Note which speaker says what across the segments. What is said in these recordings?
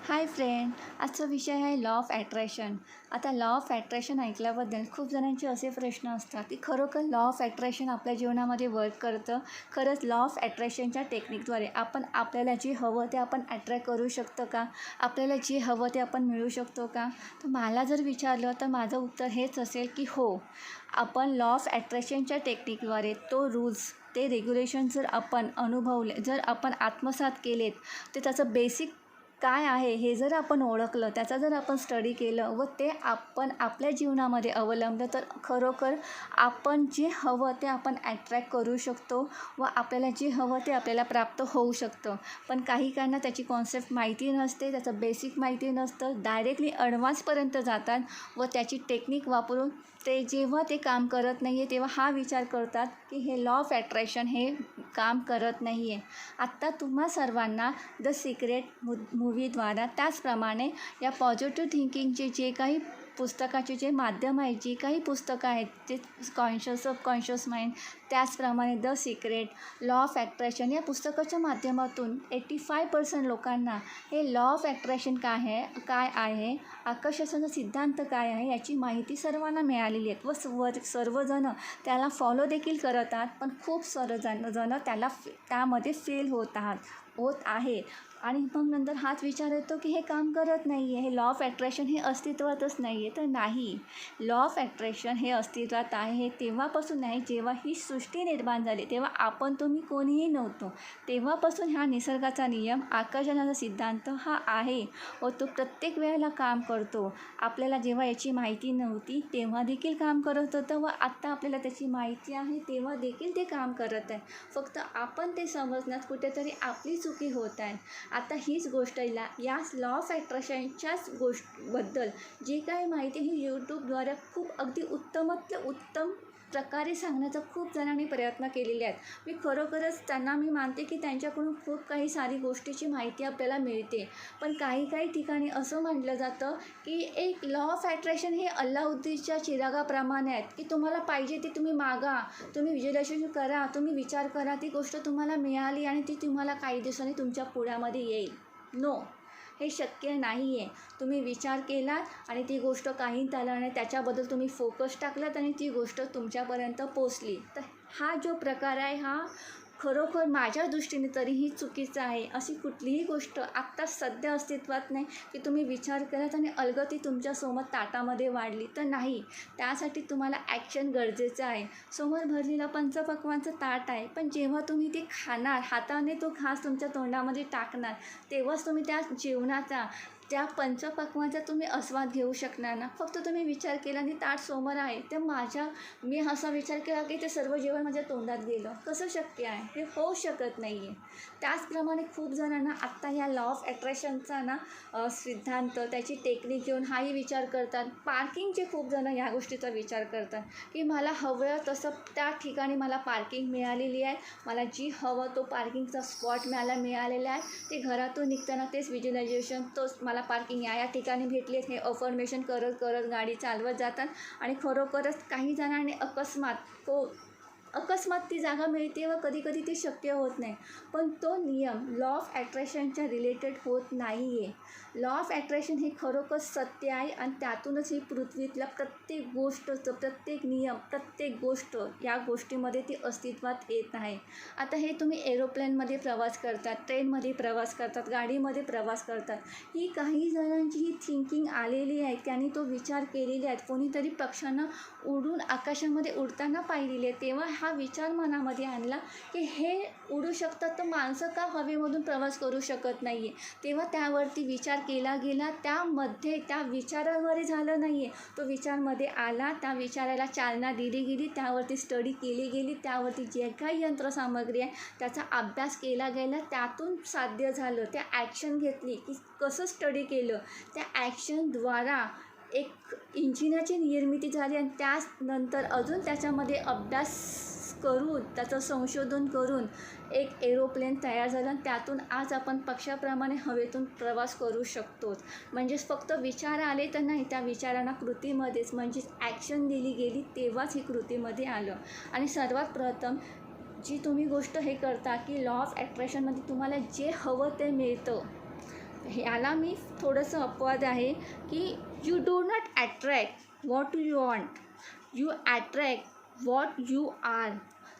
Speaker 1: Hi friend, आजचा विषय आहे लॉ ऑफ ॲट्रॅक्शन. आता लॉ ऑफ ॲट्रॅक्शन ऐकल्याबद्दल खूप जणांचे असे प्रश्न असतात की खरोखर लॉ ऑफ ॲट्रॅक्शन आपल्या जीवनामध्ये वर्क करतं. खरंच लॉ ऑफ ॲट्रॅक्शनच्या टेक्निकद्वारे आपण आपल्याला जे हवं ते आपण ॲट्रॅक्ट करू शकतो का? आपल्याला जे हवं ते आपण मिळवू शकतो का? तर मला जर विचारलं तर माझं उत्तर हेच असेल की हो. आपण लॉ ऑफ ॲट्रॅक्शनच्या टेक्निकद्वारे तो रूल्स ते रेग्युलेशन जर आपण अनुभवले, जर आपण आत्मसात केलेत, तर त्याचं बेसिक काय आहे हे जर आपण ओळखलं, त्याचा जर आपण स्टडी केलं व ते आपण आपल्या जीवनामध्ये अवलंबलं, तर खरोखर आपण जे हवं ते आपण ॲट्रॅक्ट करू शकतो व आपल्याला जे हवं ते आपल्याला प्राप्त होऊ शकतं. पण काही काहींना त्याची कॉन्सेप्ट माहिती नसते, त्याचं बेसिक माहिती नसतं, डायरेक्टली ॲडव्हान्सपर्यंत जातात व त्याची टेक्निक वापरून ते जेव्हा ते काम करत नाही आहे तेव्हा हा विचार करतात की हे लॉ ऑफ ॲट्रॅक्शन हे काम करत नाही आहे. आत्ता तुम्हा सर्वांना द सिक्रेट मूव्हीद्वारा, त्याचप्रमाणे या पॉझिटिव्ह थिंकिंगचे जे काही पुस्तकाचे जे माध्यम आहेत, जी काही पुस्तकं आहेत, ते कॉन्शियस सबकॉन्शियस माइंड, त्याचप्रमाणे the secret, law of attraction या पुस्तकाच्या माध्यमातून 85% लोकांना हे लॉ ऑफ ॲट्रॅक्शन काय आहे, आकर्षणाचा सिद्धांत काय आहे याची माहिती सर्वांना मिळालेली आहे व सर्वजण त्याला फॉलो देखील करतात. पण खूप जण त्याला त्यामध्ये फेल होत आहे. आणि मग नंतर हाच विचार येतो की हे काम करत नाही आहे, हे लॉ ऑफ ॲट्रॅक्शन हे अस्तित्वातच नाही आहे. तर नाही, लॉ ऑफ ॲट्रॅक्शन हे अस्तित्वात आहे. हे तेव्हापासून नाही, जेव्हा ही सृष्टी निर्माण झाली तेव्हा आपण तुम्ही कोणीही नव्हतो. तेव्हापासून हा निसर्गाचा नियम, आकर्षणाचा सिद्धांत हा आहे व तो प्रत्येक वेळेला काम करतो. आपल्याला जेव्हा याची माहिती नव्हती तेव्हा देखील काम करत होतं व आत्ता आपल्याला त्याची माहिती आहे तेव्हा देखील ते काम करत आहे. फक्त आपण ते समजण्यात कुठेतरी आपली चुकी होत आहे. आता हीच गोष्ट याच लॉ ऑफ ॲट्रॅक्शनच्याच बद्दल जी काही माहिती ही यूट्यूबद्वारे खूप अगदी उत्तमातल्या उत्तम प्रकारे सांगण्याचा खूप जणांनी प्रयत्न केलेले आहेत. मी खरोखरच त्यांना मानते की त्यांच्याकडून खूप काही सारी गोष्टीची माहिती आपल्याला मिळते. पण काही ठिकाणी असं म्हटलं जातं की एक लॉ ऑफ ॲट्रॅक्शन हे अल्लाउद्दीनच्या चिरागाप्रमाणे आहेत की तुम्हाला पाहिजे ती तुम्ही मागा, तुम्ही व्हिज्युअलायझेशन करा, तुम्ही विचार करा, ती गोष्ट तुम्हाला मिळाली आणि ती तुम्हाला काही दिवसांनी तुमच्या पुढ्यामध्ये येईल. नो, हे शक्य नाही आहे. तुम्ही विचार केलात आणि ती गोष्ट काही झालं नाही, त्याच्याबद्दल तुम्ही फोकस टाकलात आणि ती गोष्ट तुमच्यापर्यंत पोचली. तर हा जो प्रकार आहे हा खरोखर माझ्या दृष्टीने तरीही चुकीचा आहे. अशी कुठलीही गोष्ट आत्ता सध्या अस्तित्वात नाही की तुम्ही विचार केलात आणि अलगद तुमच्यासमोर ताटामध्ये वाढली. तर नाही, त्यासाठी तुम्हाला ॲक्शन गरजेचं आहे. समोर भरलेलं पंचपक्वान्नचं ताट आहे, पण जेव्हा तुम्ही ते खाणार, हाताने तो घास तुमच्या तोंडामध्ये टाकणार, तेव्हाच तुम्ही त्या जेवणाचा, त्या पंचपक्वान्नचा तुम्ही आस्वाद घेऊ शकणार ना. फक्त तुम्ही विचार केला आणि ताट समोर आहे तर मी असा विचार केला की ते सर्व जेवण माझ्या तोंडात गेलं. कसं शक्य आहे? हे होऊ शकत नाही आहे. त्याचप्रमाणे खूप जणांना आत्ता ह्या लॉ ऑफ ॲट्रॅक्शनचा सिद्धांत, त्याची टेक्निक घेऊन हाही विचार करतात. पार्किंगचे खूप जण ह्या गोष्टीचा विचार करतात की मला हवं तसं त्या ठिकाणी मला पार्किंग मिळालेली आहे, मला जी हवं तो पार्किंगचा स्पॉट मिळालेला आहे. ते घरातून निघताना तेच व्हिज्युअलायझेशन, तोच मला पार्किंग या ठिकाणी भेटली, हे अफर्मेशन करत गाडी चालवत जातात आणि खरोखरच काही जणांनी अकस्मात ती जागा मिळते व कधी ती शक्य होत नाही. पण तो नियम लॉ ऑफ ॲट्रॅक्शनच्या रिलेटेड होत नाही आहे. लॉ ऑफ ॲट्रॅक्शन हे खरोखर सत्य आहे आणि त्यातूनच ही पृथ्वीतल्या प्रत्येक गोष्टचं, प्रत्येक नियम, प्रत्येक गोष्ट या गोष्टीमध्ये ती अस्तित्वात येत आहे. आता हे तुम्ही एरोप्लेनमध्ये प्रवास करतात, ट्रेनमध्ये प्रवास करतात, गाडीमध्ये प्रवास करतात. ही काही जणांची ही थिंकिंग आलेली आहे, त्यांनी तो विचार केलेले आहेत. कोणीतरी पक्ष्यांना उडून आकाशामध्ये उडताना पाहिलेले, तेव्हा हा विचार मनामध्ये आणला की हे उडू शकतात तर माणसं का हवेमधून प्रवास करू शकत नाही आहे. तेव्हा त्यावरती विचार केला गेला, त्यामध्ये त्या विचारावर झालं नाही आहे, तो विचारमध्ये आला, त्या विचाराला चालना दिली गेली, त्यावरती स्टडी केली गेली, त्यावरती जे काही यंत्रसामग्री आहे त्याचा अभ्यास केला गेला, त्यातून साध्य झालं. त्या ॲक्शन घेतली की कसं स्टडी केलं, त्या ॲक्शनद्वारा एक इंजिनाची निर्मिती झाली आणि त्यानंतर अजून त्याच्यामध्ये अभ्यास करून, त्याचं संशोधन करून एक एरोप्लेन तयार झालं आणि त्यातून आज आपण पक्षाप्रमाणे हवेतून प्रवास करू शकतो. म्हणजेच फक्त विचार आले तर नाही, त्या विचारांना कृतीमध्येच म्हणजेच ॲक्शन दिली गेली तेव्हाच ही कृतीमध्ये आलं. आणि सर्वात प्रथम जी तुम्ही गोष्ट हे करता की लॉ ऑफ ॲट्रॅक्शनमध्ये तुम्हाला जे हवं ते मिळतं, ह्याला मी थोडंसं अपवाद आहे की you do not attract what you want, you attract what you are.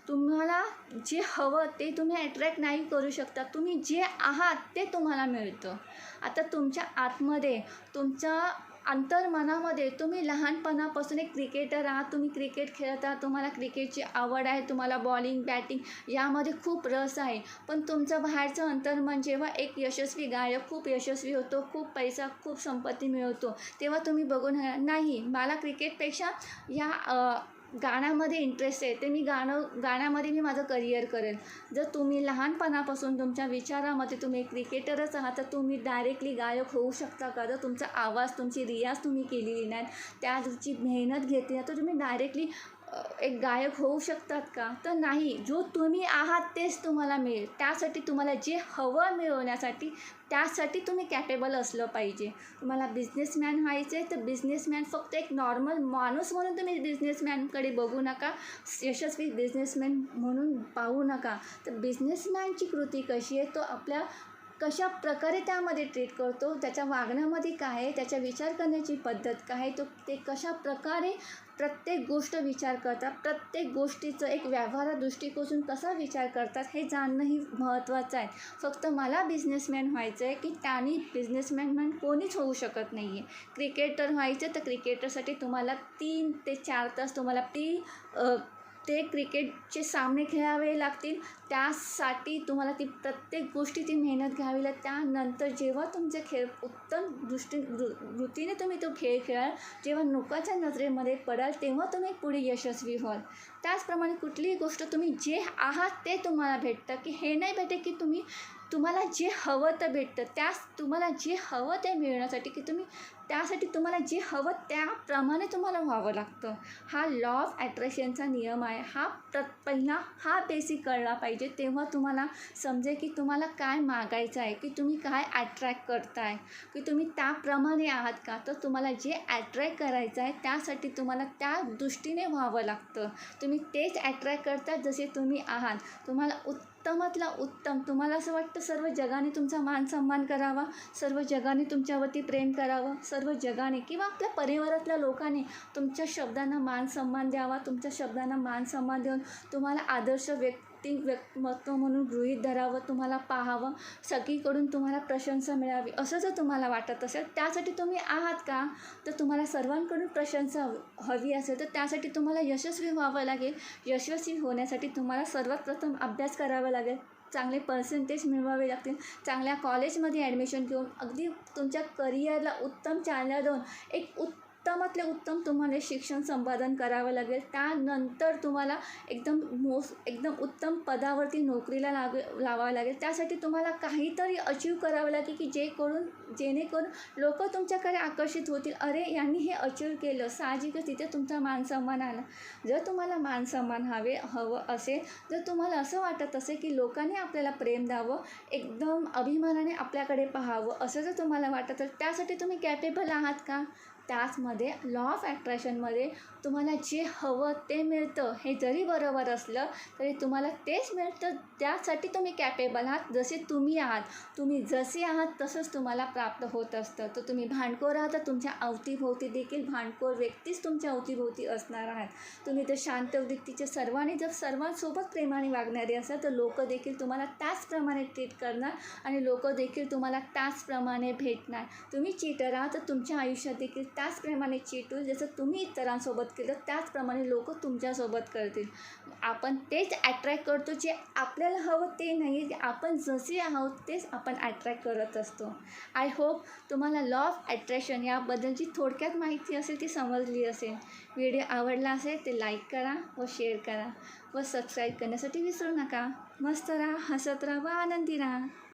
Speaker 1: तुम्हाला जे हवं ते तुम्ही अट्रॅक्ट नाही करू शकता. तुम्ही जे आहात ते तुम्हाला मिळतं. आता तुमच्या आतमध्ये, तुमच्या अंतर्मनामध्ये तुम्ही लहानपणापासून एक क्रिकेटर आहात, तुम्ही क्रिकेट खेळत आहात, तुम्हाला क्रिकेटची आवड आहे, तुम्हाला बॉलिंग बॅटिंग यामध्ये खूप रस आहे. पण तुमचं बाहेरचं अंतर्मन जेव्हा एक यशस्वी गायक खूप यशस्वी होतो, खूप पैसा खूप संपत्ती मिळवतो, तेव्हा तुम्ही बघून नाही मला क्रिकेटपेक्षा या गाण्यामध्ये इंटरेस्ट आहे, ते मी गाण्यामध्ये मी माझं करिअर करेल. जर तुम्ही लहानपणापासून तुमच्या विचारामध्ये तुम्ही क्रिकेटरच आहात, तर तुम्ही डायरेक्टली गायक होऊ शकता का? जर तुमचा आवाज, तुमची रियाज तुम्ही केलेली नाही, त्याची मेहनत घेतली तर तुम्ही डायरेक्टली एक गायक होऊ शकतात का? तर नाही. जो तुम्ही आहात तेच तुम्हाला मिळेल. त्यासाठी तुम्हाला जे हवं मिळवण्यासाठी त्यासाठी तुम्ही कॅपेबल असलं पाहिजे. तुम्हाला बिझनेसमॅन व्हायचं आहे तर बिझनेसमॅन फक्त एक नॉर्मल माणूस म्हणून तुम्ही बिझनेसमॅनकडे बघू नका, यशस्वी बिझनेसमॅन म्हणून पाहू नका. तर बिझनेसमॅनची कृती कशी आहे, तो आपल्या कशा प्रकारे त्यामध्ये ट्रीट करतो, त्याच्या वागण्यामध्ये काय आहे, त्याच्या विचार करण्याची पद्धत काय आहे, ते कशा प्रकारे प्रत्येक गोष्ट विचार करतात, प्रत्येक गोष्टीचं एक व्यवहार दृष्टिकोन कसा विचार करतात हे जाणणंही महत्त्वाचं आहे. फक्त मला बिझनेसमॅन व्हायचं आहे की त्याने बिझनेसमॅन कोणीच होऊ शकत नाही आहे. क्रिकेटर व्हायचं तर क्रिकेटरसाठी तुम्हाला 3 ते 4 तास तुम्हाला ते क्रिकेटचे सामने खेळावे लागतील. त्यासाठी तुम्हाला ती प्रत्येक गोष्टी ती मेहनत घ्यावी लागते. त्यानंतर जेव्हा तुमचे खेळ उत्तम वृत्तीने तुम्ही तो खेळ खेळाल, जेव्हा लोकांच्या नजरेमध्ये पडाल, तेव्हा तुम्ही पुढे यशस्वी व्हाल. त्याचप्रमाणे कुठलीही गोष्ट तुम्ही जे आहात ते तुम्हाला भेटतं, की हे नाही भेटे की तुम्हाला जे हवं तर भेटतं. तुम्हाला जे हवं ते मिळवण्यासाठी की त्यासाठी तुम्हाला जे हवं त्याप्रमाणे तुम्हाला व्हावं लागतं. हा लॉ ऑफ अट्रॅक्शनचा नियम आहे. पहिला हा बेसिक कळला पाहिजे. तेव्हा तुम्हाला समजेल की तुम्हाला काय मागायचं आहे, की तुम्ही काय अट्रॅक्ट करताय, की तुम्ही त्याप्रमाणे आहात का? तर तुम्हाला जे अट्रॅक्ट करायचं आहे त्यासाठी तुम्हाला त्या दृष्टीने व्हावं लागतं. तुम्ही तेच अट्रॅक्ट करतात जसे तुम्ही आहात. तुम्हाला उत्तमातला उत्तम, तुम्हाला असं वाटतं सर्व जगाने तुमचा मान सन्मान करावा, सर्व जगाने तुमच्यावरती प्रेम करावं, सर्व जगाने किंवा आपल्या परिवारातल्या लोकांनी तुमच्या शब्दांना मान सन्मान द्यावा, तुमच्या शब्दांना मान सन्मान देऊन तुम्हाला आदर्श व्यक्तिमत्व म्हणून गृहीत धरावं, तुम्हाला पाहावं, सगळीकडून तुम्हाला प्रशंसा मिळावी, असं जर तुम्हाला वाटत असेल, त्यासाठी तुम्ही आहात का? तर तुम्हाला सर्वांकडून प्रशंसा हवी असेल तर त्यासाठी तुम्हाला यशस्वी व्हावं लागेल. यशस्वी होण्यासाठी तुम्हाला सर्वात प्रथम अभ्यास करावा लागेल, चांगले पर्सेंटेज मिळवावे लागतील, चांगल्या कॉलेजमध्ये ॲडमिशन घेऊन अगदी तुमच्या करिअरला उत्तम चालना देऊन एक उत्तमातले उत्तम तुम्हाला शिक्षण संपादन करावं लागेल. त्यानंतर तुम्हाला एकदम उत्तम पदावरती नोकरीला लावावं लागेल. त्यासाठी तुम्हाला काहीतरी अचीव करावं लागेल की जेणेकरून लोक तुमच्याकडे आकर्षित होतील. अरे यांनी हे अचीव केलं, साहजिकच तिथे तुमचा मानसन्मान आला. जर तुम्हाला मानसन्मान हवं असेल, जर तुम्हाला असं वाटत असेल की लोकांनी आपल्याला प्रेम द्यावं, एकदम अभिमानाने आपल्याकडे पाहावं, असं जर तुम्हाला वाटत असेल, त्यासाठी तुम्ही कॅपेबल आहात का? त्याचमध्ये लॉ ऑफ अट्रॅक्शनमध्ये तुम्हाला जे हवं ते मिळतं, हे जरी बरोबर असलं तरी तुम्हाला तेच मिळतं. त्यासाठी तुम्ही कॅपेबल आहात. जसे तुम्ही आहात, तुम्ही जसे आहात तसंच तुम्हाला प्राप्त होत असतं. तर तुम्ही भांडखोर आहात तर तुमच्या अवतीभोवती देखील भांडखोर व्यक्तीच तुमच्या अवतीभोवती असणार आहेत. तुम्ही जर शांत वृत्तीचे सर्वांसोबत प्रेमाने वागणारे असाल तर लोक देखील तुम्हाला त्याचप्रमाणे ट्रीट करणार आणि लोक देखील तुम्हाला त्याचप्रमाणे भेटणार. तुम्ही चीटर आहात तर तुमच्या आयुष्यात देखील त्याचप्रमाणे चीट होईल. जसं तुम्ही इतरांसोबत केलं त्याचप्रमाणे लोक तुमच्यासोबत करतील. आपण तेच अट्रॅक्ट करतो, जे आपल्याला हवं ते नाही, आपण जसे आहोत तेच आपण अट्रॅक्ट करत असतो. आय होप तुम्हाला लॉ ऑफ अट्रॅक्शन याबद्दलची थोडक्यात माहिती असेल, ती समजली असेल. व्हिडिओ आवडला असेल ते लाईक करा व शेअर करा व सबस्क्राईब करण्यासाठी विसरू नका. मस्त राहा, हसत राहा व आनंदी राहा.